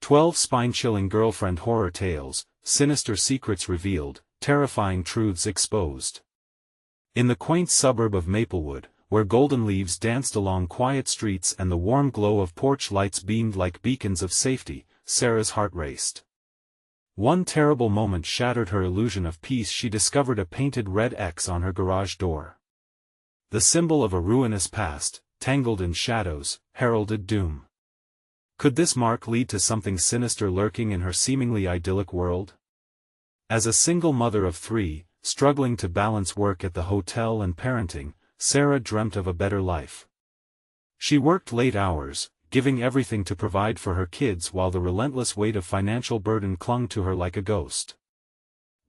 12 spine-chilling girlfriend horror tales, sinister secrets revealed, terrifying truths exposed. In the quaint suburb of Maplewood, where golden leaves danced along quiet streets and the warm glow of porch lights beamed like beacons of safety, Sarah's heart raced. One terrible moment shattered her illusion of peace. She discovered a painted red X on her garage door. The symbol of a ruinous past, tangled in shadows, heralded doom. Could this mark lead to something sinister lurking in her seemingly idyllic world? As a single mother of 3, struggling to balance work at the hotel and parenting, Sarah dreamt of a better life. She worked late hours, giving everything to provide for her kids while the relentless weight of financial burden clung to her like a ghost.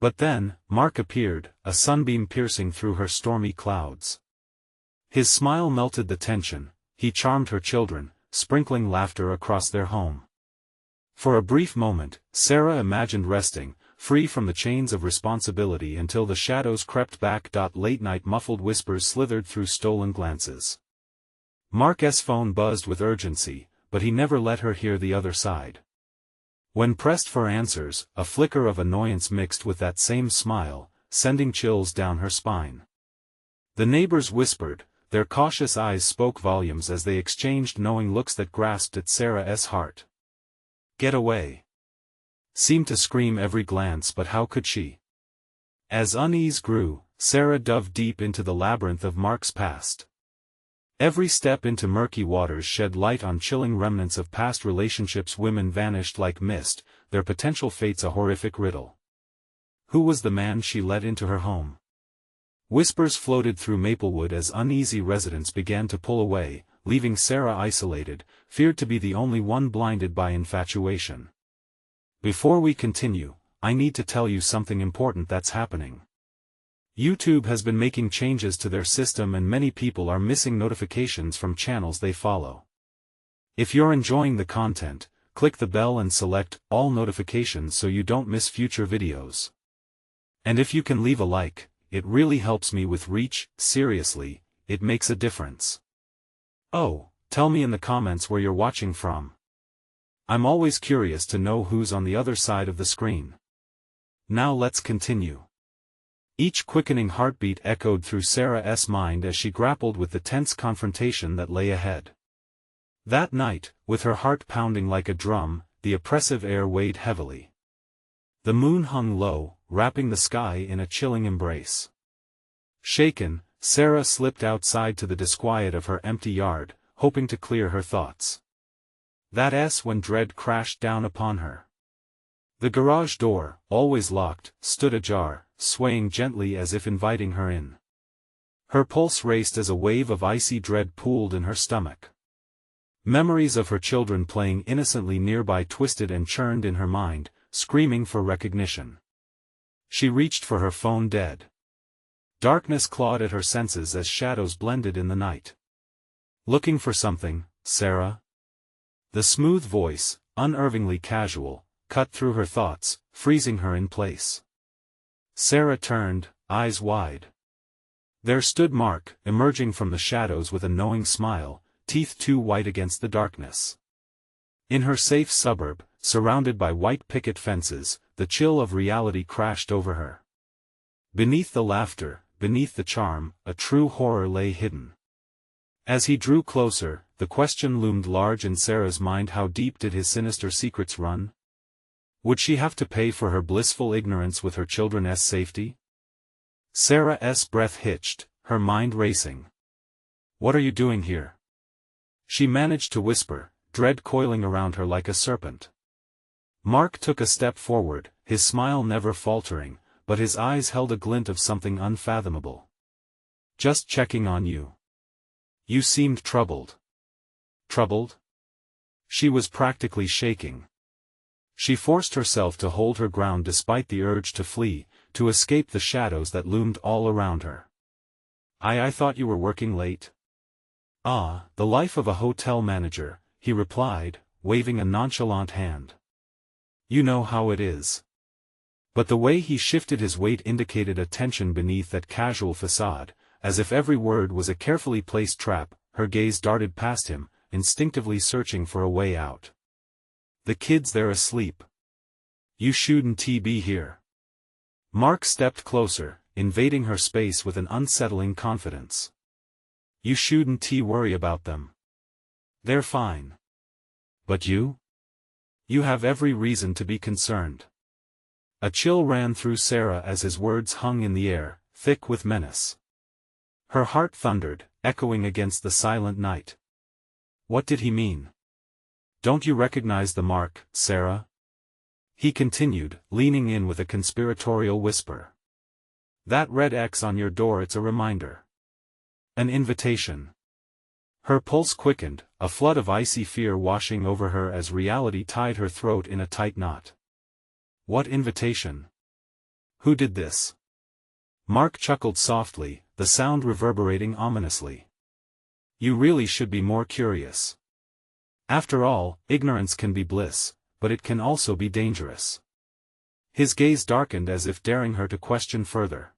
But then, Mark appeared, a sunbeam piercing through her stormy clouds. His smile melted the tension. He charmed her children, sprinkling laughter across their home. For a brief moment, Sarah imagined resting, free from the chains of responsibility until the shadows crept back. Late-night muffled whispers slithered through stolen glances. Mark's phone buzzed with urgency, but he never let her hear the other side. When pressed for answers, a flicker of annoyance mixed with that same smile, sending chills down her spine. The neighbors whispered, their cautious eyes spoke volumes as they exchanged knowing looks that grasped at Sarah's heart. "Get away!" seemed to scream every glance, but how could she? As unease grew, Sarah dove deep into the labyrinth of Mark's past. Every step into murky waters shed light on chilling remnants of past relationships. Women vanished like mist, their potential fates a horrific riddle. Who was the man she let into her home? Whispers floated through Maplewood as uneasy residents began to pull away, leaving Sarah isolated, feared to be the only one blinded by infatuation. Before we continue, I need to tell you something important that's happening. YouTube has been making changes to their system and many people are missing notifications from channels they follow. If you're enjoying the content, click the bell and select all notifications so you don't miss future videos. And if you can leave a like, it really helps me with reach. Seriously, it makes a difference. Oh, tell me in the comments where you're watching from. I'm always curious to know who's on the other side of the screen. Now let's continue. Each quickening heartbeat echoed through Sarah's mind as she grappled with the tense confrontation that lay ahead. That night, with her heart pounding like a drum, the oppressive air weighed heavily. The moon hung low, wrapping the sky in a chilling embrace. Shaken, Sarah slipped outside to the disquiet of her empty yard, hoping to clear her thoughts. That's when dread crashed down upon her. The garage door, always locked, stood ajar, swaying gently as if inviting her in. Her pulse raced as a wave of icy dread pooled in her stomach. Memories of her children playing innocently nearby twisted and churned in her mind, screaming for recognition. She reached for her phone. Dead. Darkness clawed at her senses as shadows blended in the night. "Looking for something, Sarah?" The smooth voice, unervingly casual, cut through her thoughts, freezing her in place. Sarah turned, eyes wide. There stood Mark, emerging from the shadows with a knowing smile, teeth too white against the darkness. In her safe suburb, surrounded by white picket fences, the chill of reality crashed over her. Beneath the laughter, beneath the charm, a true horror lay hidden. As he drew closer, the question loomed large in Sarah's mind: how deep did his sinister secrets run? Would she have to pay for her blissful ignorance with her children's safety? Sarah's breath hitched, her mind racing. "What are you doing here?" she managed to whisper, dread coiling around her like a serpent. Mark took a step forward, his smile never faltering, but his eyes held a glint of something unfathomable. "Just checking on you. You seemed troubled." Troubled? She was practically shaking. She forced herself to hold her ground despite the urge to flee, to escape the shadows that loomed all around her. I thought you were working late." "Ah, the life of a hotel manager," he replied, waving a nonchalant hand. "You know how it is." But the way he shifted his weight indicated a tension beneath that casual facade, as if every word was a carefully placed trap. Her gaze darted past him, instinctively searching for a way out. The kids they're asleep. You shouldn't be here. Mark stepped closer, invading her space with an unsettling confidence. You shouldn't worry about them. They're fine. But you? You have every reason to be concerned. A chill ran through Sarah as his words hung in the air, thick with menace. Her heart thundered, echoing against the silent night. What did he mean? Don't you recognize the mark, Sarah? He continued, leaning in with a conspiratorial whisper. That red X on your door, it's a reminder. An invitation. Her pulse quickened, a flood of icy fear washing over her as reality tied her throat in a tight knot. What invitation? Who did this? Mark chuckled softly, the sound reverberating ominously. You really should be more curious. After all, ignorance can be bliss, but it can also be dangerous. His gaze darkened as if daring her to question further.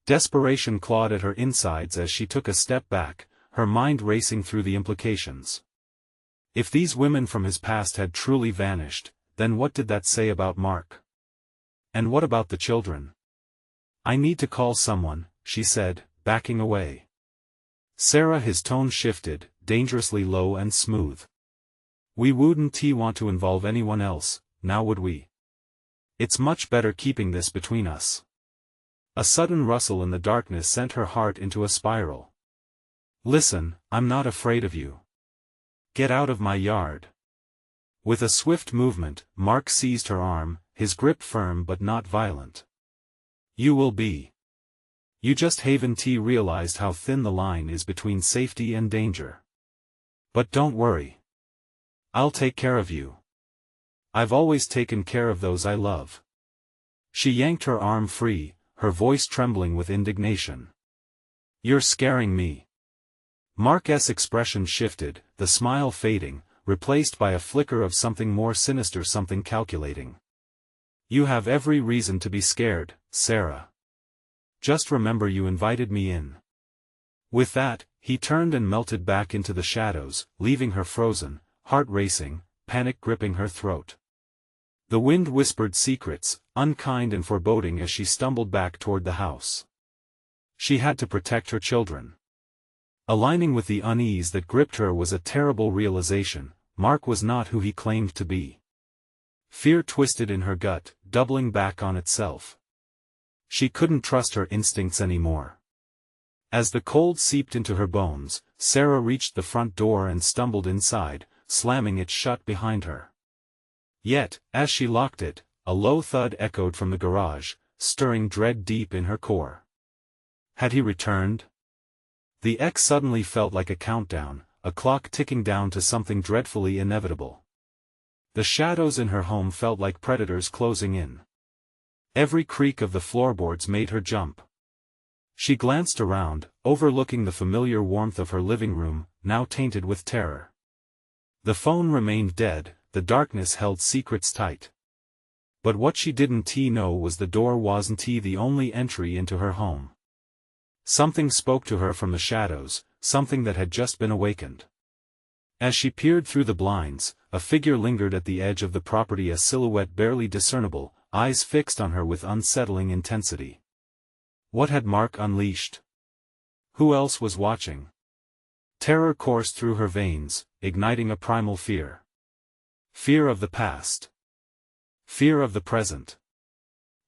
Desperation clawed at her insides as she took a step back, her mind racing through the implications. If these women from his past had truly vanished, then what did that say about Mark? And what about the children? I need to call someone, she said, backing away. Sarah, his tone shifted, dangerously low and smooth. We wouldn't want to involve anyone else, now would we? It's much better keeping this between us. A sudden rustle in the darkness sent her heart into a spiral. Listen, I'm not afraid of you. Get out of my yard. With a swift movement, Mark seized her arm, his grip firm but not violent. You will be. You just haven't realized how thin the line is between safety and danger. But don't worry. I'll take care of you. I've always taken care of those I love. She yanked her arm free, her voice trembling with indignation. You're scaring me. Mark's expression shifted, the smile fading, replaced by a flicker of something more sinister, something calculating. You have every reason to be scared, Sarah. Just remember you invited me in. With that, he turned and melted back into the shadows, leaving her frozen, heart racing, panic gripping her throat. The wind whispered secrets, unkind and foreboding as she stumbled back toward the house. She had to protect her children. Aligning with the unease that gripped her was a terrible realization: Mark was not who he claimed to be. Fear twisted in her gut, doubling back on itself. She couldn't trust her instincts anymore. As the cold seeped into her bones, Sarah reached the front door and stumbled inside, slamming it shut behind her. Yet, as she locked it, a low thud echoed from the garage, stirring dread deep in her core. Had he returned? The X suddenly felt like a countdown, a clock ticking down to something dreadfully inevitable. The shadows in her home felt like predators closing in. Every creak of the floorboards made her jump. She glanced around, overlooking the familiar warmth of her living room, now tainted with terror. The phone remained dead, the darkness held secrets tight. But what she didn't know was the door wasn't the only entry into her home. Something spoke to her from the shadows, something that had just been awakened. As she peered through the blinds, a figure lingered at the edge of the property, a silhouette barely discernible, eyes fixed on her with unsettling intensity. What had Mark unleashed? Who else was watching? Terror coursed through her veins, igniting a primal fear. Fear of the past. Fear of the present.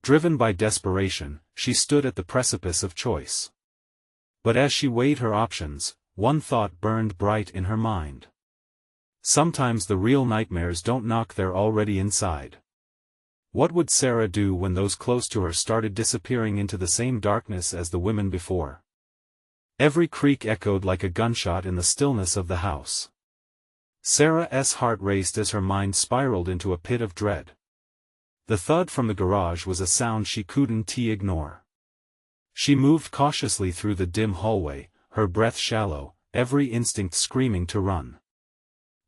Driven by desperation, she stood at the precipice of choice. But as she weighed her options, one thought burned bright in her mind. Sometimes the real nightmares don't knock, they're already inside. What would Sarah do when those close to her started disappearing into the same darkness as the women before? Every creak echoed like a gunshot in the stillness of the house. Sarah's heart raced as her mind spiraled into a pit of dread. The thud from the garage was a sound she couldn't ignore. She moved cautiously through the dim hallway, her breath shallow, every instinct screaming to run.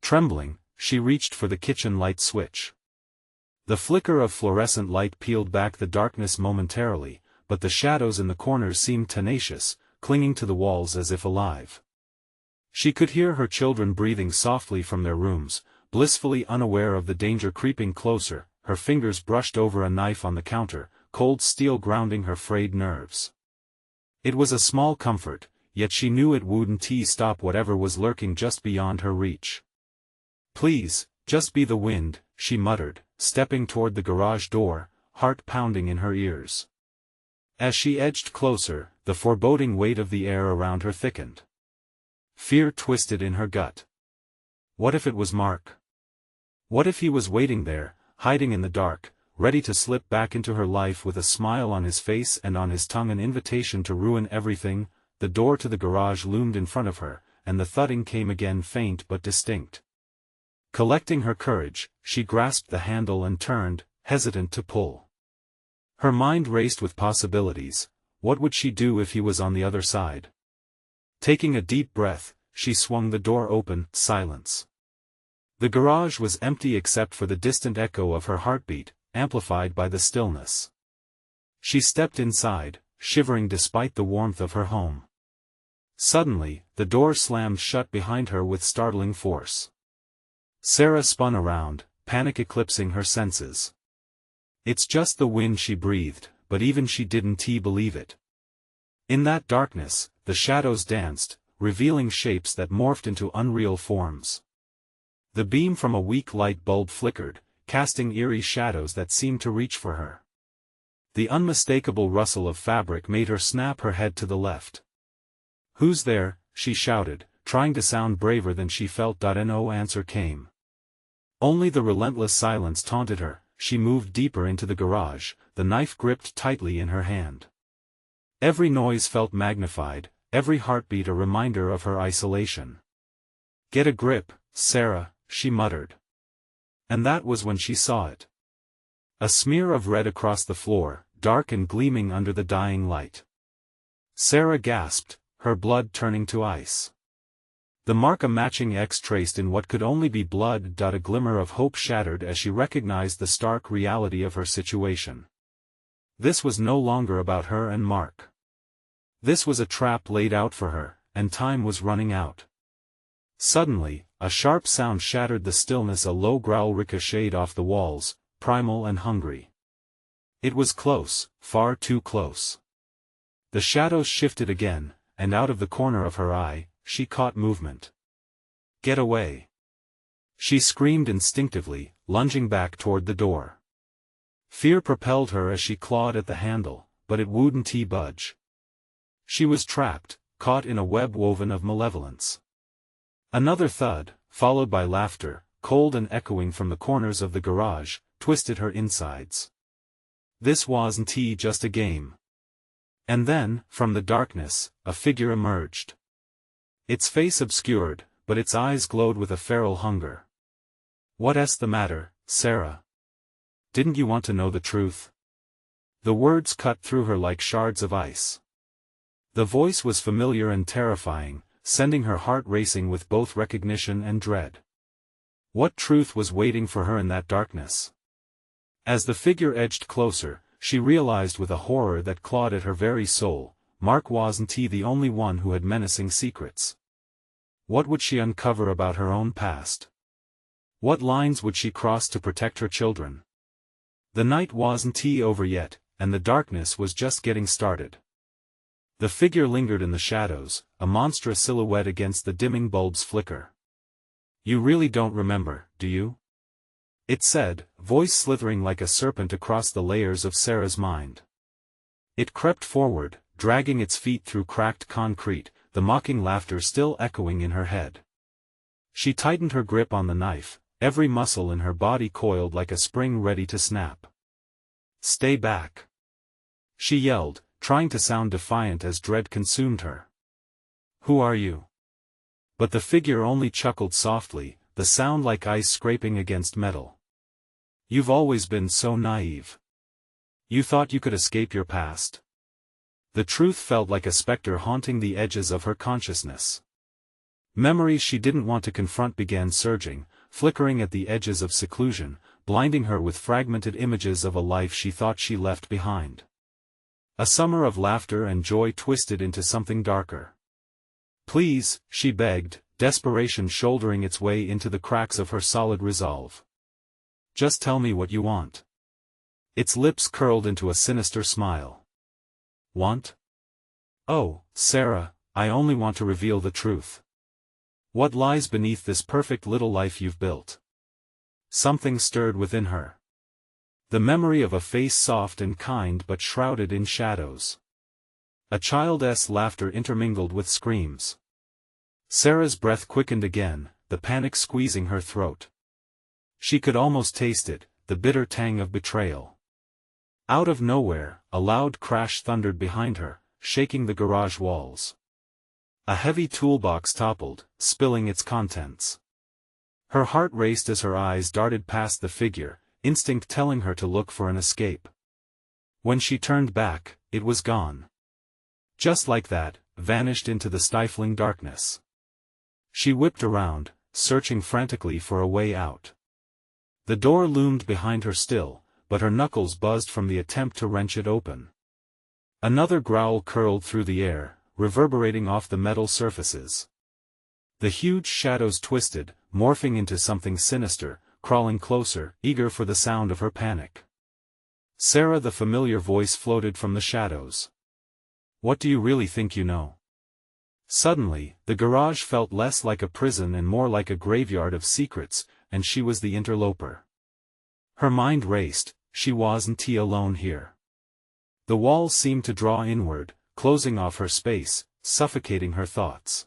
Trembling, she reached for the kitchen light switch. The flicker of fluorescent light peeled back the darkness momentarily, but the shadows in the corners seemed tenacious, clinging to the walls as if alive. She could hear her children breathing softly from their rooms, blissfully unaware of the danger creeping closer. Her fingers brushed over a knife on the counter, cold steel grounding her frayed nerves. It was a small comfort, yet she knew it wouldn't stop whatever was lurking just beyond her reach. "Please, just be the wind," she muttered, stepping toward the garage door, heart pounding in her ears. As she edged closer, the foreboding weight of the air around her thickened. Fear twisted in her gut. What if it was Mark? What if he was waiting there, hiding in the dark, ready to slip back into her life with a smile on his face and on his tongue, an invitation to ruin everything? The door to the garage loomed in front of her, and the thudding came again, faint but distinct. Collecting her courage, she grasped the handle and turned, hesitant to pull. Her mind raced with possibilities. What would she do if he was on the other side? Taking a deep breath, she swung the door open. Silence. The garage was empty except for the distant echo of her heartbeat, amplified by the stillness. She stepped inside, shivering despite the warmth of her home. Suddenly, the door slammed shut behind her with startling force. Sarah spun around, panic eclipsing her senses. "It's just the wind," she breathed, but even she didn't believe it. In that darkness, the shadows danced, revealing shapes that morphed into unreal forms. The beam from a weak light bulb flickered, casting eerie shadows that seemed to reach for her. The unmistakable rustle of fabric made her snap her head to the left. "Who's there?" she shouted, trying to sound braver than she felt. No answer came. Only the relentless silence taunted her. She moved deeper into the garage, the knife gripped tightly in her hand. Every noise felt magnified, every heartbeat a reminder of her isolation. "Get a grip, Sarah," she muttered. And that was when she saw it. A smear of red across the floor, dark and gleaming under the dying light. Sarah gasped, her blood turning to ice. The mark, a matching X traced in what could only be blood. A glimmer of hope shattered as she recognized the stark reality of her situation. This was no longer about her and Mark. This was a trap laid out for her, and time was running out. Suddenly, a sharp sound shattered the stillness. A low growl ricocheted off the walls, primal and hungry. It was close, far too close. The shadows shifted again, and out of the corner of her eye, she caught movement. "Get away!" she screamed instinctively, lunging back toward the door. Fear propelled her as she clawed at the handle, but it wouldn't budge. She was trapped, caught in a web woven of malevolence. Another thud, followed by laughter, cold and echoing from the corners of the garage, twisted her insides. This wasn't just a game. And then, from the darkness, a figure emerged. Its face obscured, but its eyes glowed with a feral hunger. "What's the matter, Sarah? Didn't you want to know the truth?" The words cut through her like shards of ice. The voice was familiar and terrifying, sending her heart racing with both recognition and dread. What truth was waiting for her in that darkness? As the figure edged closer, she realized with a horror that clawed at her very soul, Mark wasn't the only one who had menacing secrets. What would she uncover about her own past? What lines would she cross to protect her children? The night wasn't over yet, and the darkness was just getting started. The figure lingered in the shadows, a monstrous silhouette against the dimming bulb's flicker. "You really don't remember, do you?" it said, voice slithering like a serpent across the layers of Sarah's mind. It crept forward, dragging its feet through cracked concrete, the mocking laughter still echoing in her head. She tightened her grip on the knife, every muscle in her body coiled like a spring ready to snap. "Stay back!" she yelled, trying to sound defiant as dread consumed her. "Who are you?" But the figure only chuckled softly, the sound like ice scraping against metal. "You've always been so naive. You thought you could escape your past." The truth felt like a specter haunting the edges of her consciousness. Memories she didn't want to confront began surging, flickering at the edges of seclusion, blinding her with fragmented images of a life she thought she left behind. A summer of laughter and joy twisted into something darker. "Please," she begged, desperation shouldering its way into the cracks of her solid resolve. "Just tell me what you want." Its lips curled into a sinister smile. "Want? Oh, Sarah, I only want to reveal the truth. What lies beneath this perfect little life you've built?" Something stirred within her. The memory of a face soft and kind but shrouded in shadows. A child's laughter intermingled with screams. Sarah's breath quickened again, the panic squeezing her throat. She could almost taste it, the bitter tang of betrayal. Out of nowhere, a loud crash thundered behind her, shaking the garage walls. A heavy toolbox toppled, spilling its contents. Her heart raced as her eyes darted past the figure, instinct telling her to look for an escape. When she turned back, it was gone. Just like that, vanished into the stifling darkness. She whipped around, searching frantically for a way out. The door loomed behind her still, but her knuckles buzzed from the attempt to wrench it open. Another growl curled through the air, reverberating off the metal surfaces. The huge shadows twisted, morphing into something sinister, crawling closer, eager for the sound of her panic. "Sarah," the familiar voice floated from the shadows. "What do you really think you know?" Suddenly, the garage felt less like a prison and more like a graveyard of secrets, and she was the interloper. Her mind raced, she wasn't alone here. The walls seemed to draw inward, closing off her space, suffocating her thoughts.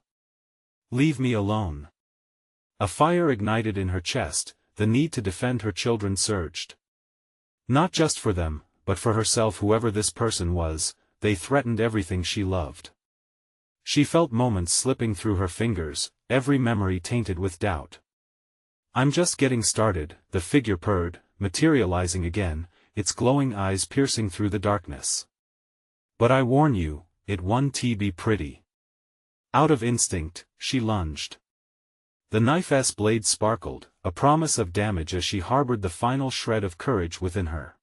"Leave me alone." A fire ignited in her chest, the need to defend her children surged. Not just for them, but for herself. Whoever this person was, they threatened everything she loved. She felt moments slipping through her fingers, every memory tainted with doubt. "I'm just getting started," the figure purred, materializing again, its glowing eyes piercing through the darkness. "But I warn you, it won't be pretty." Out of instinct, she lunged. The knife's blade sparkled, a promise of damage as she harbored the final shred of courage within her.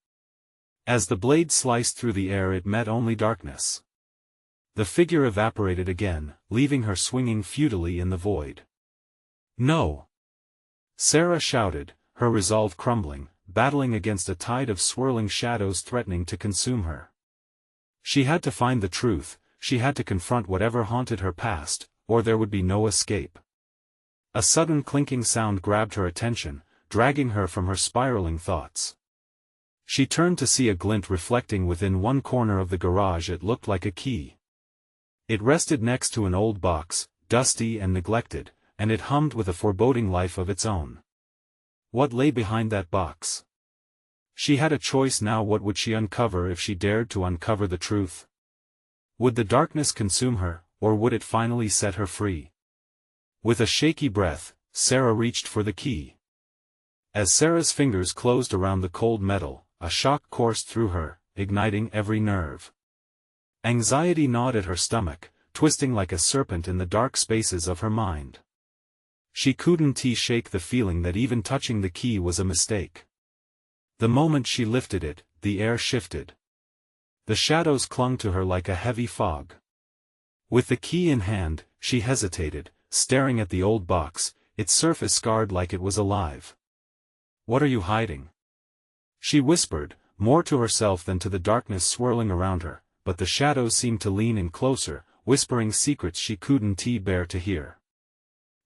As the blade sliced through the air, it met only darkness. The figure evaporated again, leaving her swinging futilely in the void. "No!" Sarah shouted, her resolve crumbling, battling against a tide of swirling shadows threatening to consume her. She had to find the truth, she had to confront whatever haunted her past, or there would be no escape. A sudden clinking sound grabbed her attention, dragging her from her spiraling thoughts. She turned to see a glint reflecting within one corner of the garage. It looked like a key. It rested next to an old box, dusty and neglected, and it hummed with a foreboding life of its own. What lay behind that box? She had a choice now. What would she uncover if she dared to uncover the truth? Would the darkness consume her, or would it finally set her free? With a shaky breath, Sarah reached for the key. As Sarah's fingers closed around the cold metal, a shock coursed through her, igniting every nerve. Anxiety gnawed at her stomach, twisting like a serpent in the dark spaces of her mind. She couldn't shake the feeling that even touching the key was a mistake. The moment she lifted it, the air shifted. The shadows clung to her like a heavy fog. With the key in hand, she hesitated, staring at the old box, its surface scarred like it was alive. "What are you hiding?" she whispered, more to herself than to the darkness swirling around her, but the shadows seemed to lean in closer, whispering secrets she couldn't bear to hear.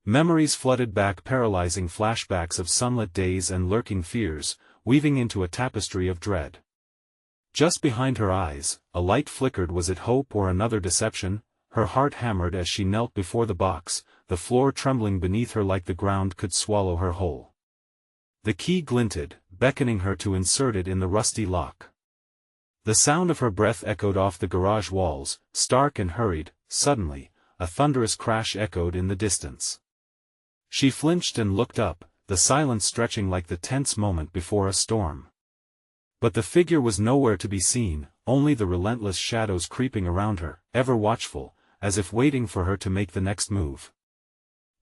Memories flooded back, paralyzing flashbacks of sunlit days and lurking fears, weaving into a tapestry of dread. Just behind her eyes, a light flickered. Was it hope or another deception? Her heart hammered as she knelt before the box, the floor trembling beneath her like the ground could swallow her whole. The key glinted, beckoning her to insert it in the rusty lock. The sound of her breath echoed off the garage walls, stark and hurried. Suddenly, a thunderous crash echoed in the distance. She flinched and looked up, the silence stretching like the tense moment before a storm. But the figure was nowhere to be seen, only the relentless shadows creeping around her, ever watchful, as if waiting for her to make the next move.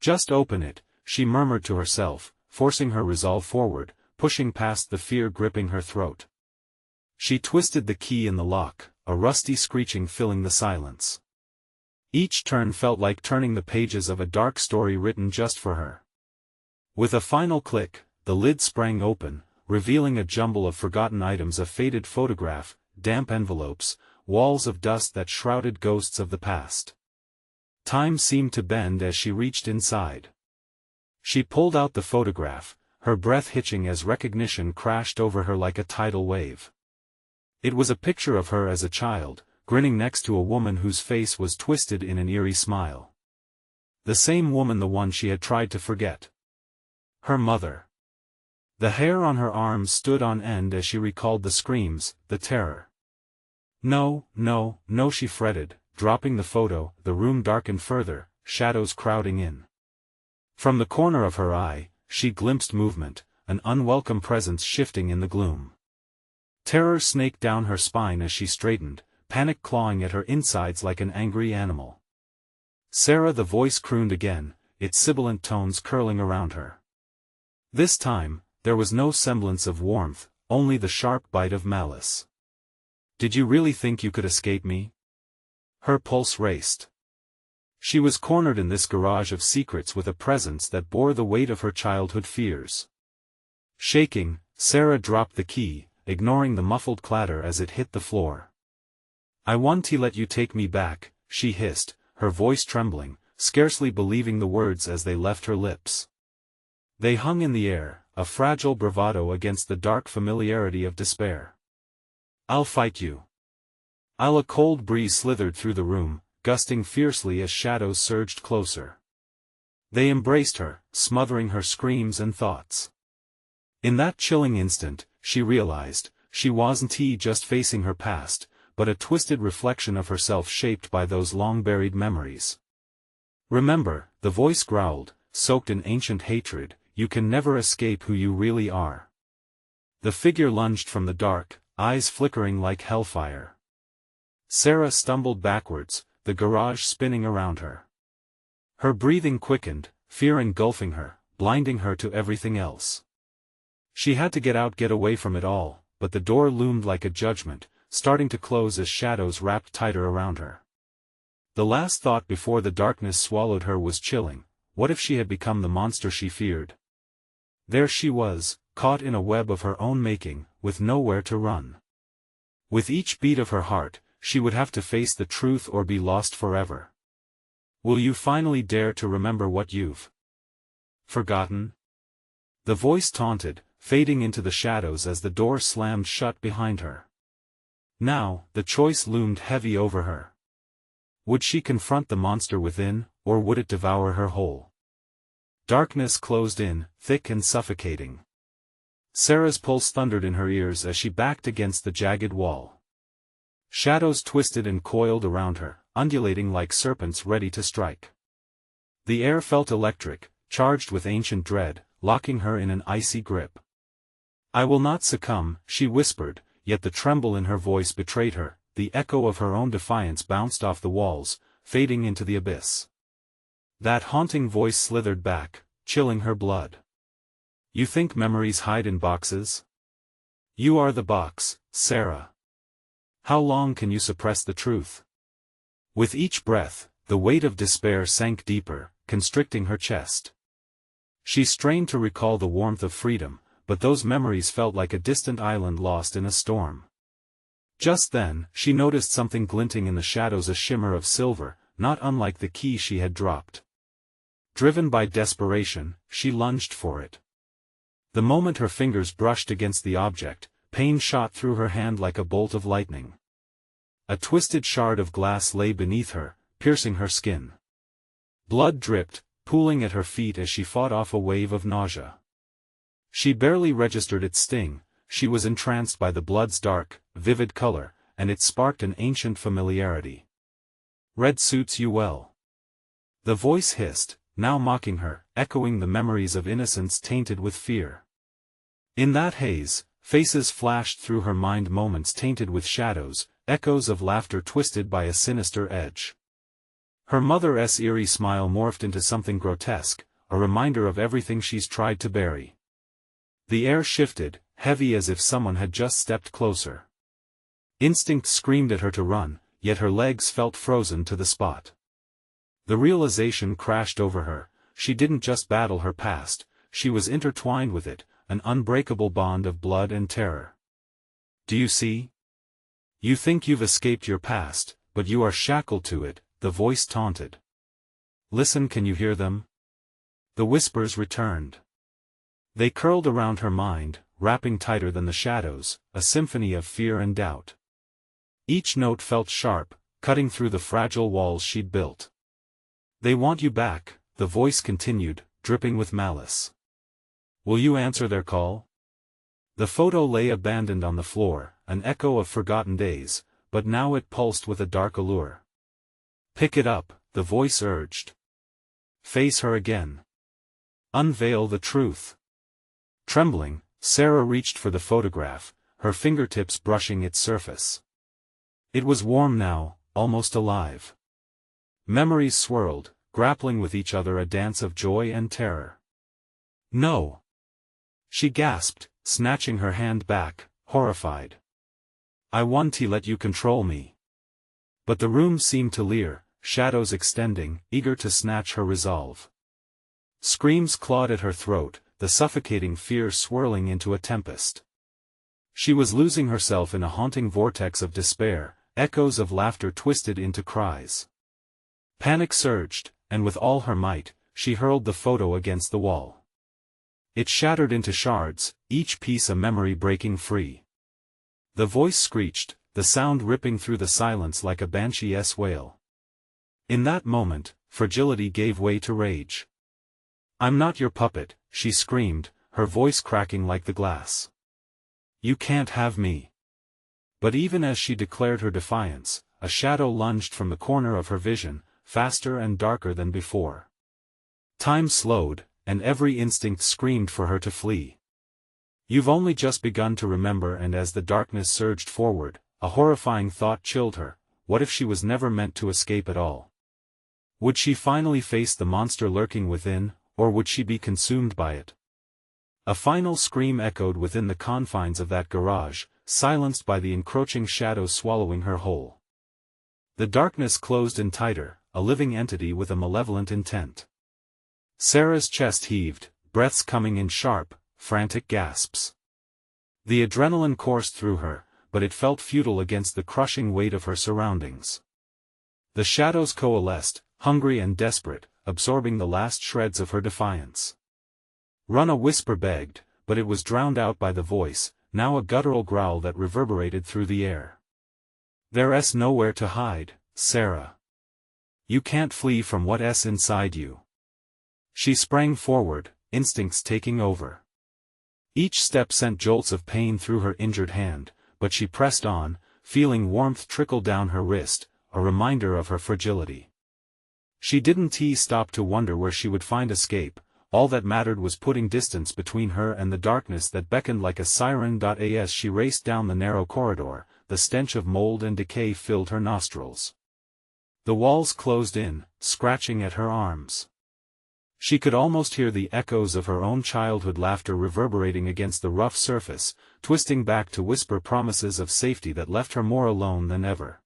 "Just open it," she murmured to herself, forcing her resolve forward, pushing past the fear gripping her throat. She twisted the key in the lock, a rusty screeching filling the silence. Each turn felt like turning the pages of a dark story written just for her. With a final click, the lid sprang open, revealing a jumble of forgotten items: a faded photograph, damp envelopes, walls of dust that shrouded ghosts of the past. Time seemed to bend as she reached inside. She pulled out the photograph, her breath hitching as recognition crashed over her like a tidal wave. It was a picture of her as a child, grinning next to a woman whose face was twisted in an eerie smile. The same woman, the one she had tried to forget. Her mother. The hair on her arms stood on end as she recalled the screams, the terror. No, no, no, she fretted, dropping the photo. The room darkened further, shadows crowding in. From the corner of her eye, she glimpsed movement, an unwelcome presence shifting in the gloom. Terror snaked down her spine as she straightened, panic clawing at her insides like an angry animal. Sarah, the voice crooned again, its sibilant tones curling around her. This time, there was no semblance of warmth, only the sharp bite of malice. Did you really think you could escape me? Her pulse raced. She was cornered in this garage of secrets with a presence that bore the weight of her childhood fears. Shaking, Sarah dropped the key, ignoring the muffled clatter as it hit the floor. "I want to let you take me back," she hissed, her voice trembling, scarcely believing the words as they left her lips. They hung in the air, a fragile bravado against the dark familiarity of despair. "I'll fight you." A cold breeze slithered through the room, gusting fiercely as shadows surged closer. They embraced her, smothering her screams and thoughts. In that chilling instant, she realized, she wasn't just facing her past, but a twisted reflection of herself shaped by those long-buried memories. "Remember," the voice growled, soaked in ancient hatred, "you can never escape who you really are." The figure lunged from the dark, eyes flickering like hellfire. Sarah stumbled backwards, the garage spinning around her. Her breathing quickened, fear engulfing her, blinding her to everything else. She had to get away from it all, but the door loomed like a judgment, starting to close as shadows wrapped tighter around her. The last thought before the darkness swallowed her was chilling. What if she had become the monster she feared? There she was, caught in a web of her own making, with nowhere to run. With each beat of her heart, she would have to face the truth or be lost forever. "Will you finally dare to remember what you've forgotten?" The voice taunted, fading into the shadows as the door slammed shut behind her. Now, the choice loomed heavy over her. Would she confront the monster within, or would it devour her whole? Darkness closed in, thick and suffocating. Sarah's pulse thundered in her ears as she backed against the jagged wall. Shadows twisted and coiled around her, undulating like serpents ready to strike. The air felt electric, charged with ancient dread, locking her in an icy grip. "I will not succumb," she whispered, yet the tremble in her voice betrayed her. The echo of her own defiance bounced off the walls, fading into the abyss. That haunting voice slithered back, chilling her blood. "You think memories hide in boxes? You are the box, Sarah. How long can you suppress the truth?" With each breath, the weight of despair sank deeper, constricting her chest. She strained to recall the warmth of freedom, but those memories felt like a distant island lost in a storm. Just then, she noticed something glinting in the shadows, a shimmer of silver, not unlike the key she had dropped. Driven by desperation, she lunged for it. The moment her fingers brushed against the object, pain shot through her hand like a bolt of lightning. A twisted shard of glass lay beneath her, piercing her skin. Blood dripped, pooling at her feet as she fought off a wave of nausea. She barely registered its sting. She was entranced by the blood's dark, vivid color, and it sparked an ancient familiarity. "Red suits you well." The voice hissed, now mocking her, echoing the memories of innocence tainted with fear. In that haze, faces flashed through her mind, moments tainted with shadows, echoes of laughter twisted by a sinister edge. Her mother's eerie smile morphed into something grotesque, a reminder of everything she's tried to bury. The air shifted, heavy as if someone had just stepped closer. Instinct screamed at her to run, yet her legs felt frozen to the spot. The realization crashed over her. She didn't just battle her past, she was intertwined with it, an unbreakable bond of blood and terror. Do you see? You think you've escaped your past, but you are shackled to it, the voice taunted. Listen, can you hear them? The whispers returned. They curled around her mind, wrapping tighter than the shadows, a symphony of fear and doubt. Each note felt sharp, cutting through the fragile walls she'd built. They want you back, the voice continued, dripping with malice. Will you answer their call? The photo lay abandoned on the floor, an echo of forgotten days, but now it pulsed with a dark allure. Pick it up, the voice urged. Face her again. Unveil the truth. Trembling, Sarah reached for the photograph, her fingertips brushing its surface. It was warm now, almost alive. Memories swirled, grappling with each other, a dance of joy and terror. No! She gasped, snatching her hand back, horrified. I want to let you control me. But the room seemed to leer, shadows extending, eager to snatch her resolve. Screams clawed at her throat, the suffocating fear swirling into a tempest. She was losing herself in a haunting vortex of despair, echoes of laughter twisted into cries. Panic surged, and with all her might, she hurled the photo against the wall. It shattered into shards, each piece a memory breaking free. The voice screeched, the sound ripping through the silence like a banshee's wail. In that moment, fragility gave way to rage. I'm not your puppet, she screamed, her voice cracking like the glass. You can't have me. But even as she declared her defiance, a shadow lunged from the corner of her vision, faster and darker than before. Time slowed, and every instinct screamed for her to flee. You've only just begun to remember, and as the darkness surged forward, a horrifying thought chilled her. What if she was never meant to escape at all? Would she finally face the monster lurking within, or would she be consumed by it? A final scream echoed within the confines of that garage, silenced by the encroaching shadows swallowing her whole. The darkness closed in tighter, a living entity with a malevolent intent. Sarah's chest heaved, breaths coming in sharp, frantic gasps. The adrenaline coursed through her, but it felt futile against the crushing weight of her surroundings. The shadows coalesced, hungry and desperate, absorbing the last shreds of her defiance. Run, a whisper begged, but it was drowned out by the voice, now a guttural growl that reverberated through the air. There's nowhere to hide, Sarah. You can't flee from what's inside you. She sprang forward, instincts taking over. Each step sent jolts of pain through her injured hand, but she pressed on, feeling warmth trickle down her wrist, a reminder of her fragility. She didn't stop to wonder where she would find escape. All that mattered was putting distance between her and the darkness that beckoned like a siren. As she raced down the narrow corridor, the stench of mold and decay filled her nostrils. The walls closed in, scratching at her arms. She could almost hear the echoes of her own childhood laughter reverberating against the rough surface, twisting back to whisper promises of safety that left her more alone than ever.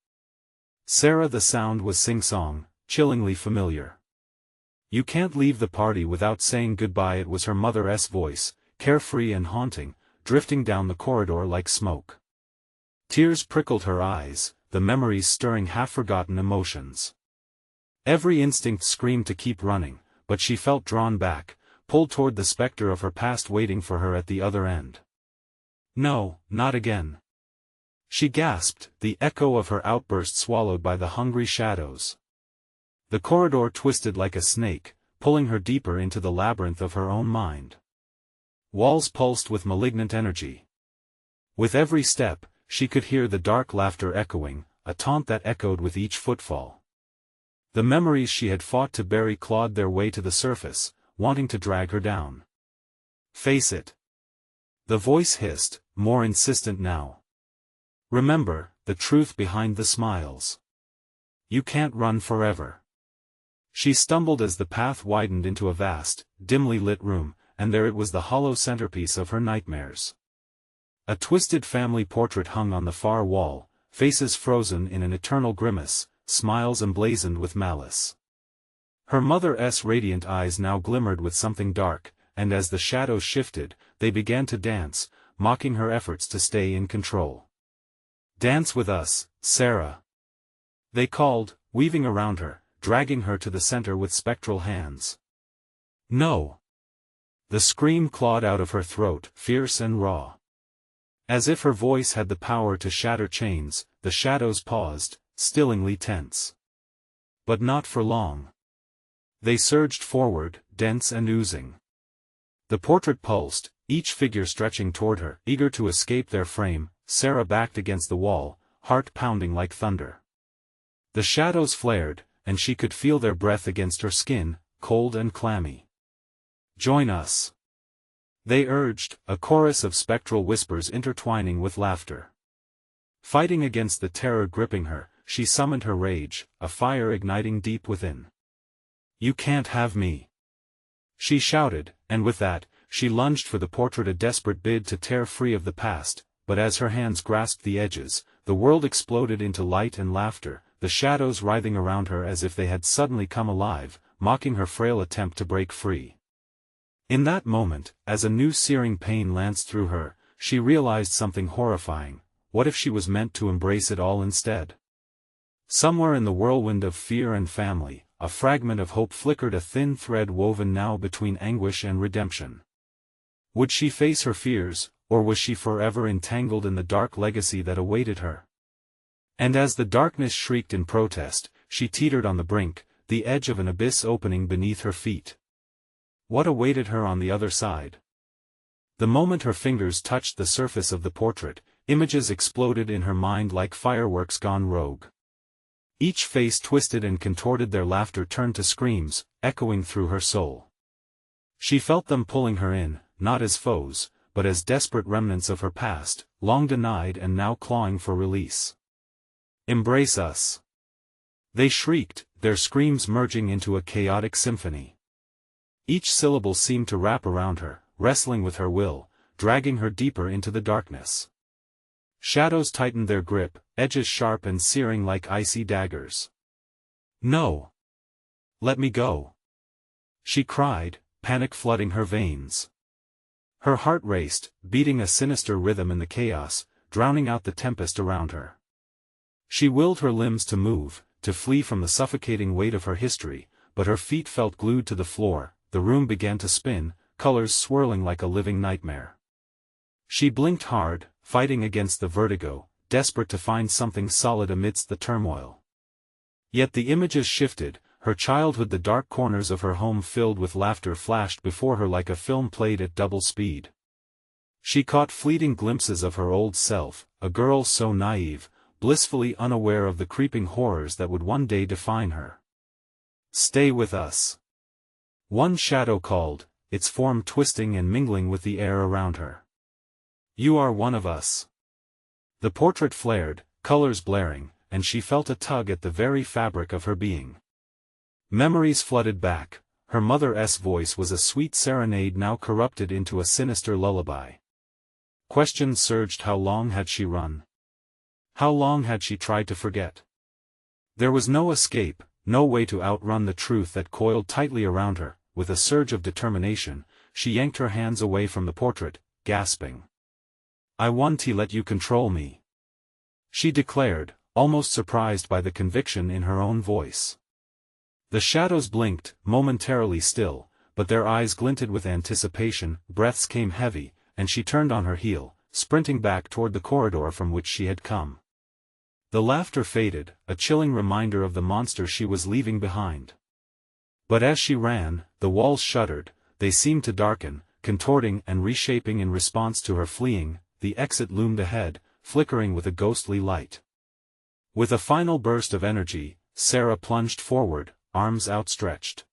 Sarah, the sound was sing-song, chillingly familiar. You can't leave the party without saying goodbye. It was her mother's voice, carefree and haunting, drifting down the corridor like smoke. Tears prickled her eyes, the memories stirring half-forgotten emotions. Every instinct screamed to keep running, but she felt drawn back, pulled toward the specter of her past waiting for her at the other end. No, not again. She gasped, the echo of her outburst swallowed by the hungry shadows. The corridor twisted like a snake, pulling her deeper into the labyrinth of her own mind. Walls pulsed with malignant energy. With every step, she could hear the dark laughter echoing, a taunt that echoed with each footfall. The memories she had fought to bury clawed their way to the surface, wanting to drag her down. Face it. The voice hissed, more insistent now. Remember, the truth behind the smiles. You can't run forever. She stumbled as the path widened into a vast, dimly lit room, and there it was, the hollow centerpiece of her nightmares. A twisted family portrait hung on the far wall, faces frozen in an eternal grimace, smiles emblazoned with malice. Her mother's radiant eyes now glimmered with something dark, and as the shadows shifted, they began to dance, mocking her efforts to stay in control. "Dance with us, Sarah," they called, weaving around her, dragging her to the center with spectral hands. "No!" The scream clawed out of her throat, fierce and raw. As if her voice had the power to shatter chains, the shadows paused, stillingly tense. But not for long. They surged forward, dense and oozing. The portrait pulsed, each figure stretching toward her, eager to escape their frame. Sarah backed against the wall, heart pounding like thunder. The shadows flared, and she could feel their breath against her skin, cold and clammy. "Join us," they urged, a chorus of spectral whispers intertwining with laughter. Fighting against the terror gripping her, she summoned her rage, a fire igniting deep within. "You can't have me," she shouted, and with that, she lunged for the portrait, a desperate bid to tear free of the past, but as her hands grasped the edges, the world exploded into light and laughter, the shadows writhing around her as if they had suddenly come alive, mocking her frail attempt to break free. In that moment, as a new searing pain lanced through her, she realized something horrifying. What if she was meant to embrace it all instead? Somewhere in the whirlwind of fear and family, a fragment of hope flickered, a thin thread woven now between anguish and redemption. Would she face her fears, or was she forever entangled in the dark legacy that awaited her? And as the darkness shrieked in protest, she teetered on the brink, the edge of an abyss opening beneath her feet. What awaited her on the other side? The moment her fingers touched the surface of the portrait, images exploded in her mind like fireworks gone rogue. Each face twisted and contorted, their laughter turned to screams, echoing through her soul. She felt them pulling her in, not as foes, but as desperate remnants of her past, long denied and now clawing for release. "Embrace us!" they shrieked, their screams merging into a chaotic symphony. Each syllable seemed to wrap around her, wrestling with her will, dragging her deeper into the darkness. Shadows tightened their grip, edges sharp and searing like icy daggers. "No! Let me go!" she cried, panic flooding her veins. Her heart raced, beating a sinister rhythm in the chaos, drowning out the tempest around her. She willed her limbs to move, to flee from the suffocating weight of her history, but her feet felt glued to the floor. The room began to spin, colors swirling like a living nightmare. She blinked hard, fighting against the vertigo, desperate to find something solid amidst the turmoil. Yet the images shifted, her childhood, the dark corners of her home filled with laughter flashed before her like a film played at double speed. She caught fleeting glimpses of her old self, a girl so naive, blissfully unaware of the creeping horrors that would one day define her. "Stay with us," one shadow called, its form twisting and mingling with the air around her. "You are one of us." The portrait flared, colors blaring, and she felt a tug at the very fabric of her being. Memories flooded back. Her mother's voice was a sweet serenade now corrupted into a sinister lullaby. Questions surged. How long had she run? How long had she tried to forget? There was no escape, no way to outrun the truth that coiled tightly around her. With a surge of determination, she yanked her hands away from the portrait, gasping. "I won't let you control me," she declared, almost surprised by the conviction in her own voice. The shadows blinked, momentarily still, but their eyes glinted with anticipation. Breaths came heavy, and she turned on her heel, sprinting back toward the corridor from which she had come. The laughter faded, a chilling reminder of the monster she was leaving behind. But as she ran, the walls shuddered, they seemed to darken, contorting and reshaping in response to her fleeing. The exit loomed ahead, flickering with a ghostly light. With a final burst of energy, Sarah plunged forward, arms outstretched.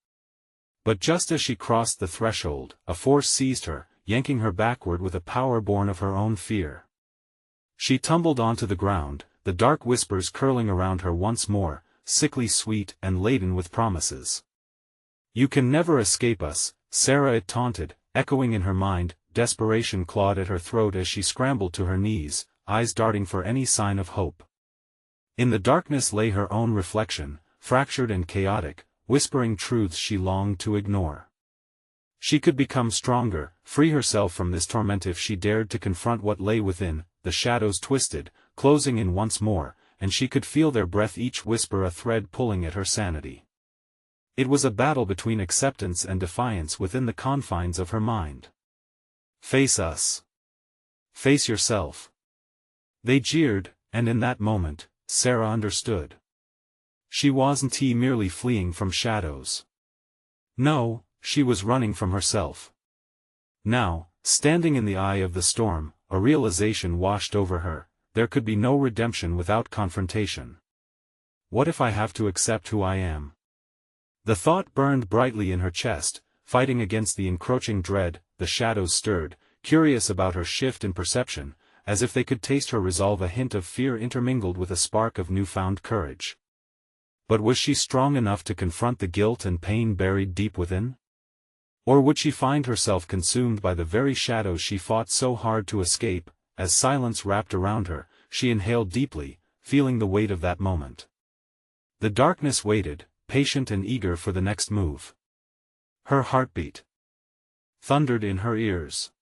But just as she crossed the threshold, a force seized her, yanking her backward with a power born of her own fear. She tumbled onto the ground, the dark whispers curling around her once more, sickly sweet and laden with promises. "You can never escape us," Sarah it taunted, echoing in her mind. Desperation clawed at her throat as she scrambled to her knees, eyes darting for any sign of hope. In the darkness lay her own reflection, fractured and chaotic, whispering truths she longed to ignore. She could become stronger, free herself from this torment if she dared to confront what lay within. The shadows twisted, closing in once more, and she could feel their breath, each whisper a thread pulling at her sanity. It was a battle between acceptance and defiance within the confines of her mind. "Face us. Face yourself." They jeered, and in that moment, Sarah understood. She wasn't merely fleeing from shadows. No, she was running from herself. Now, standing in the eye of the storm, a realization washed over her: there could be no redemption without confrontation. What if I have to accept who I am? The thought burned brightly in her chest, fighting against the encroaching dread. The shadows stirred, curious about her shift in perception, as if they could taste her resolve, a hint of fear intermingled with a spark of newfound courage. But was she strong enough to confront the guilt and pain buried deep within? Or would she find herself consumed by the very shadows she fought so hard to escape? As silence wrapped around her, she inhaled deeply, feeling the weight of that moment. The darkness waited, patient and eager for the next move. Her heartbeat thundered in her ears.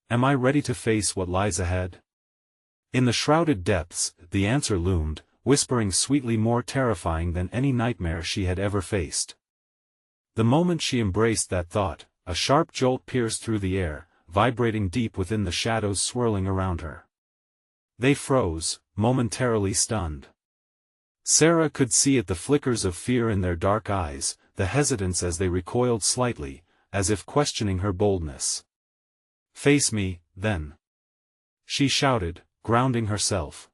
Am I ready to face what lies ahead? In the shrouded depths, the answer loomed, whispering sweetly, more terrifying than any nightmare she had ever faced. The moment she embraced that thought, a sharp jolt pierced through the air, vibrating deep within the shadows swirling around her. They froze, momentarily stunned. Sarah could see it, the flickers of fear in their dark eyes, the hesitance as they recoiled slightly, as if questioning her boldness. "Face me, then," she shouted, grounding herself.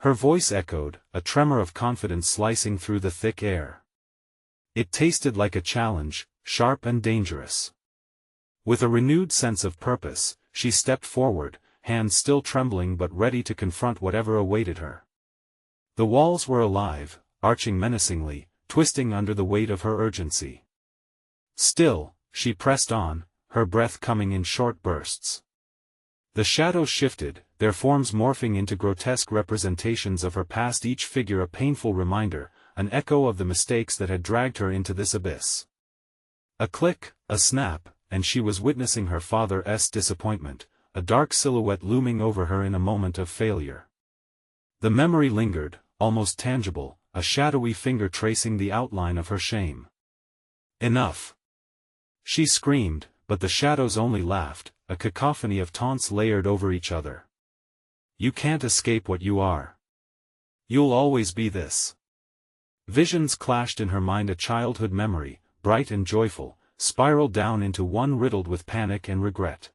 Her voice echoed, a tremor of confidence slicing through the thick air. It tasted like a challenge, sharp and dangerous. With a renewed sense of purpose, she stepped forward, hands still trembling but ready to confront whatever awaited her. The walls were alive, arching menacingly, twisting under the weight of her urgency. Still, she pressed on, her breath coming in short bursts. The shadows shifted, their forms morphing into grotesque representations of her past, each figure a painful reminder, an echo of the mistakes that had dragged her into this abyss. A click, a snap, and she was witnessing her father's disappointment, a dark silhouette looming over her in a moment of failure. The memory lingered, almost tangible, a shadowy finger tracing the outline of her shame. "Enough!" she screamed, but the shadows only laughed, a cacophony of taunts layered over each other. "You can't escape what you are. You'll always be this." Visions clashed in her mind, a childhood memory, bright and joyful, spiraled down into one riddled with panic and regret.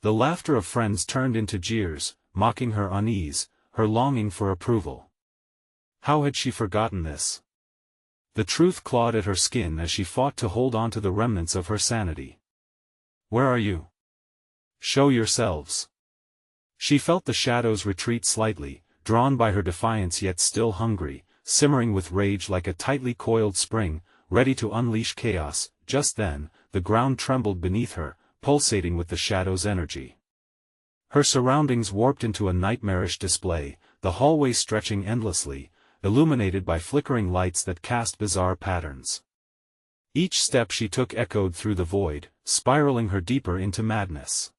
The laughter of friends turned into jeers, mocking her unease, her longing for approval. How had she forgotten this? The truth clawed at her skin as she fought to hold on to the remnants of her sanity. "Where are you? Show yourselves." She felt the shadows retreat slightly, drawn by her defiance yet still hungry, simmering with rage like a tightly coiled spring, ready to unleash chaos. Just then, the ground trembled beneath her, pulsating with the shadow's energy. Her surroundings warped into a nightmarish display, the hallway stretching endlessly, illuminated by flickering lights that cast bizarre patterns. Each step she took echoed through the void, spiraling her deeper into madness.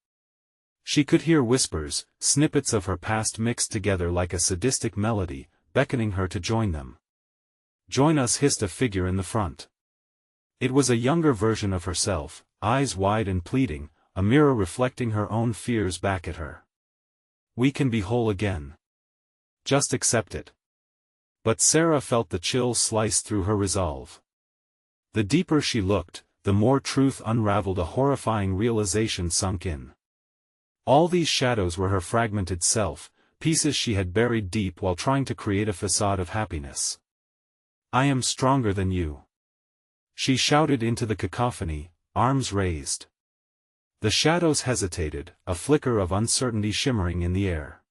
She could hear whispers, snippets of her past mixed together like a sadistic melody, beckoning her to join them. "Join us," hissed a figure in the front. It was a younger version of herself, eyes wide and pleading, a mirror reflecting her own fears back at her. "We can be whole again. Just accept it." But Sarah felt the chill slice through her resolve. The deeper she looked, the more truth unraveled, a horrifying realization sunk in. All these shadows were her fragmented self, pieces she had buried deep while trying to create a facade of happiness. "I am stronger than you," she shouted into the cacophony, arms raised. The shadows hesitated, a flicker of uncertainty shimmering in the air.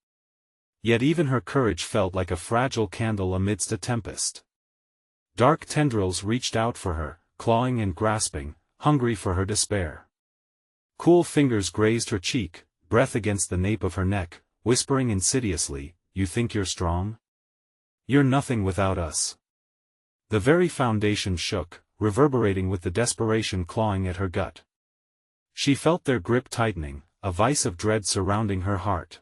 Yet even her courage felt like a fragile candle amidst a tempest. Dark tendrils reached out for her, clawing and grasping, hungry for her despair. Cool fingers grazed her cheek, breath against the nape of her neck, whispering insidiously, "You think you're strong? You're nothing without us." The very foundation shook, reverberating with the desperation clawing at her gut. She felt their grip tightening, a vice of dread surrounding her heart.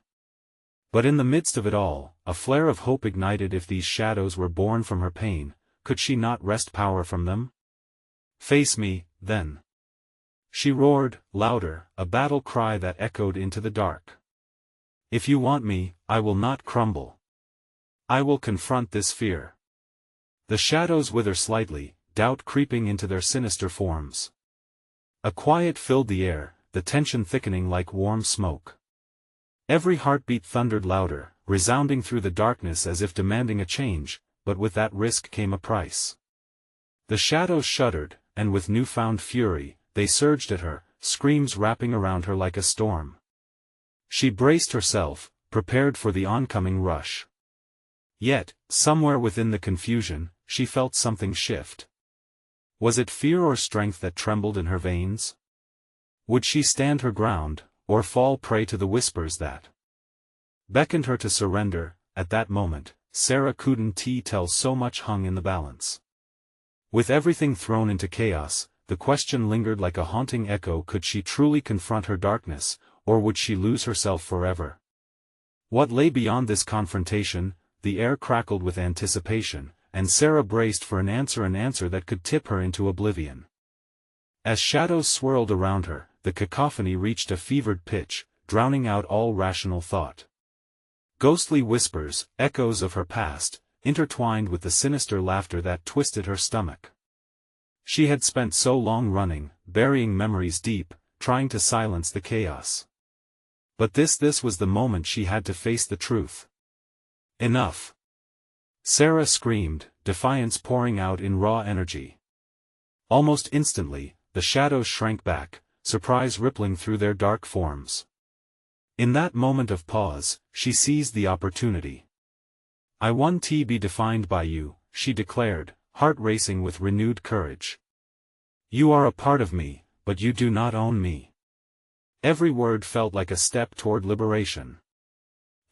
But in the midst of it all, a flare of hope ignited. If these shadows were born from her pain, could she not wrest power from them? "Face me, then!" she roared, louder, a battle cry that echoed into the dark. "If you want me, I will not crumble. I will confront this fear." The shadows wither slightly, doubt creeping into their sinister forms. A quiet filled the air, the tension thickening like warm smoke. Every heartbeat thundered louder, resounding through the darkness as if demanding a change, but with that risk came a price. The shadows shuddered, and with newfound fury, they surged at her, screams wrapping around her like a storm. She braced herself, prepared for the oncoming rush. Yet, somewhere within the confusion, she felt something shift. Was it fear or strength that trembled in her veins? Would she stand her ground, or fall prey to the whispers that beckoned her to surrender? At that moment, Sarah couldn't tell, so much hung in the balance. With everything thrown into chaos, the question lingered like a haunting echo: could she truly confront her darkness, or would she lose herself forever? What lay beyond this confrontation? The air crackled with anticipation, and Sarah braced for an answer that could tip her into oblivion. As shadows swirled around her, the cacophony reached a fevered pitch, drowning out all rational thought. Ghostly whispers, echoes of her past, intertwined with the sinister laughter that twisted her stomach. She had spent so long running, burying memories deep, trying to silence the chaos. But this was the moment she had to face the truth. "Enough!" Sarah screamed, defiance pouring out in raw energy. Almost instantly, the shadows shrank back, surprise rippling through their dark forms. In that moment of pause, she seized the opportunity. "I want to be defined by you," she declared, heart racing with renewed courage. "You are a part of me, but you do not own me." Every word felt like a step toward liberation.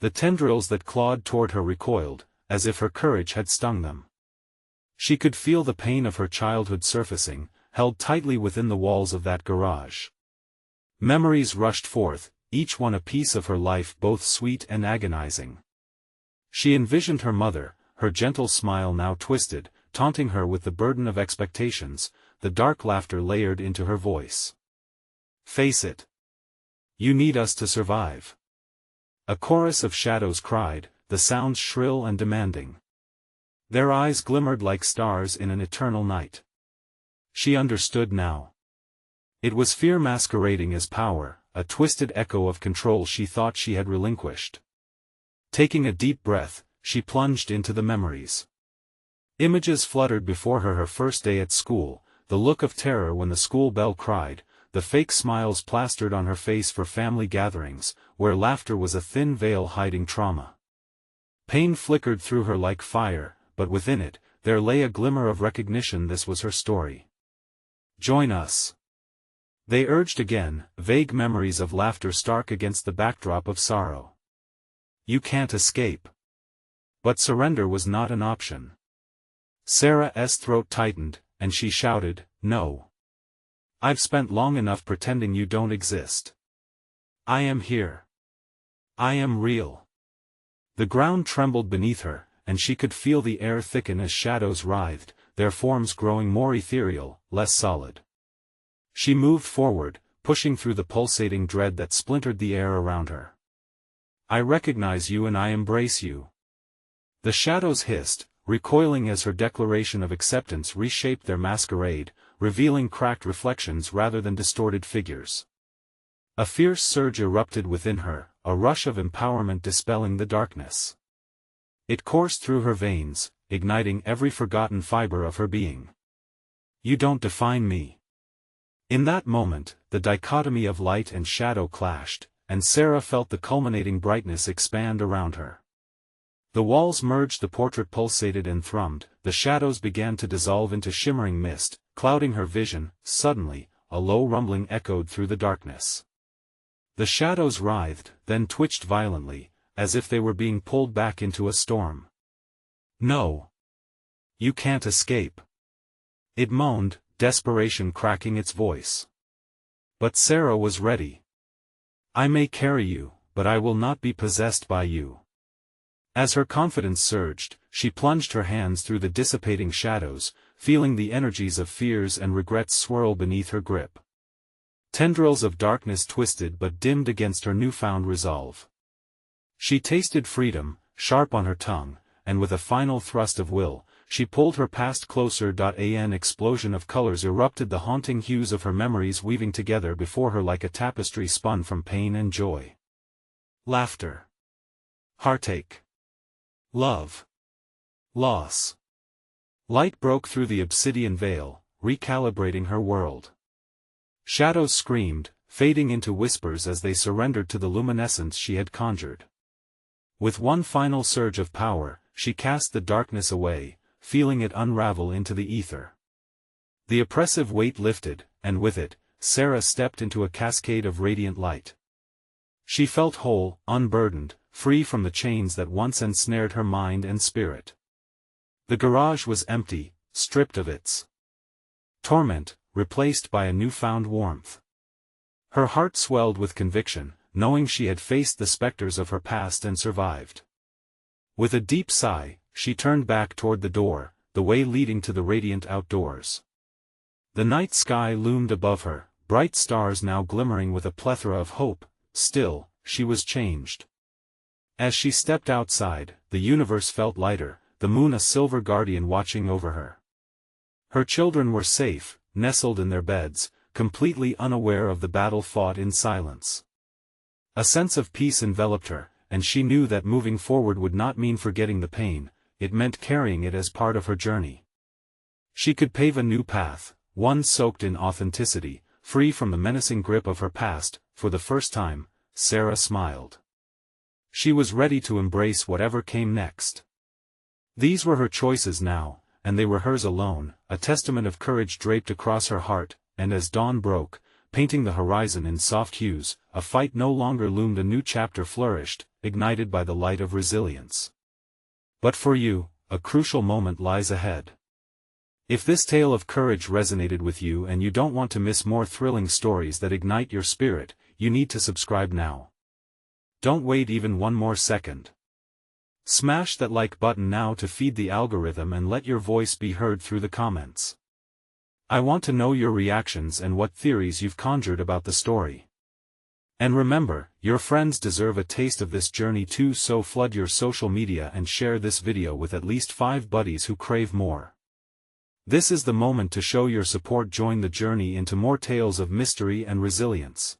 The tendrils that clawed toward her recoiled, as if her courage had stung them. She could feel the pain of her childhood surfacing, held tightly within the walls of that garage. Memories rushed forth, each one a piece of her life, both sweet and agonizing. She envisioned her mother, her gentle smile now twisted, taunting her with the burden of expectations, the dark laughter layered into her voice. "Face it. You need us to survive." A chorus of shadows cried, the sounds shrill and demanding. Their eyes glimmered like stars in an eternal night. She understood now. It was fear masquerading as power, a twisted echo of control she thought she had relinquished. Taking a deep breath, she plunged into the memories. Images fluttered before her: her first day at school, the look of terror when the school bell cried, the fake smiles plastered on her face for family gatherings, where laughter was a thin veil hiding trauma. Pain flickered through her like fire, but within it, there lay a glimmer of recognition. This was her story. "Join us," they urged again, vague memories of laughter stark against the backdrop of sorrow. "You can't escape." But surrender was not an option. Sarah's throat tightened, and she shouted, "No. I've spent long enough pretending you don't exist. I am here. I am real." The ground trembled beneath her, and she could feel the air thicken as shadows writhed, their forms growing more ethereal, less solid. She moved forward, pushing through the pulsating dread that splintered the air around her. "I recognize you and I embrace you." The shadows hissed, recoiling as her declaration of acceptance reshaped their masquerade, revealing cracked reflections rather than distorted figures. A fierce surge erupted within her, a rush of empowerment dispelling the darkness. It coursed through her veins, igniting every forgotten fiber of her being. "You don't define me." In that moment, the dichotomy of light and shadow clashed, and Sarah felt the culminating brightness expand around her. The walls merged, the portrait pulsated and thrummed, the shadows began to dissolve into shimmering mist, clouding her vision. Suddenly, a low rumbling echoed through the darkness. The shadows writhed, then twitched violently, as if they were being pulled back into a storm. "No. You can't escape. It moaned, desperation cracking its voice. But Sarah was ready. I may carry you, but I will not be possessed by you. As her confidence surged, she plunged her hands through the dissipating shadows, feeling the energies of fears and regrets swirl beneath her grip. Tendrils of darkness twisted but dimmed against her newfound resolve. She tasted freedom, sharp on her tongue, and with a final thrust of will, she pulled her past closer. An explosion of colors erupted, the haunting hues of her memories weaving together before her like a tapestry spun from pain and joy. Laughter. Heartache. Love. Loss. Light broke through the obsidian veil, recalibrating her world. Shadows screamed, fading into whispers as they surrendered to the luminescence she had conjured. With one final surge of power, she cast the darkness away, feeling it unravel into the ether. The oppressive weight lifted, and with it, Sarah stepped into a cascade of radiant light. She felt whole, unburdened, free from the chains that once ensnared her mind and spirit. The garage was empty, stripped of its torment, replaced by a newfound warmth. Her heart swelled with conviction, knowing she had faced the specters of her past and survived. With a deep sigh, she turned back toward the door, the way leading to the radiant outdoors. The night sky loomed above her, bright stars now glimmering with a plethora of hope. Still, she was changed. As she stepped outside, the universe felt lighter, the moon a silver guardian watching over her. Her children were safe, nestled in their beds, completely unaware of the battle fought in silence. A sense of peace enveloped her, and she knew that moving forward would not mean forgetting the pain, it meant carrying it as part of her journey. She could pave a new path, one soaked in authenticity, free from the menacing grip of her past. For the first time, Sarah smiled. She was ready to embrace whatever came next. These were her choices now, and they were hers alone, a testament of courage draped across her heart. And as dawn broke, painting the horizon in soft hues, a fight no longer loomed, a new chapter flourished, ignited by the light of resilience. But for you, a crucial moment lies ahead. If this tale of courage resonated with you and you don't want to miss more thrilling stories that ignite your spirit, you need to subscribe now. Don't wait even one more second. Smash that like button now to feed the algorithm and let your voice be heard through the comments. I want to know your reactions and what theories you've conjured about the story. And remember, your friends deserve a taste of this journey too, so flood your social media and share this video with at least 5 buddies who crave more. This is the moment to show your support. Join the journey into more tales of mystery and resilience.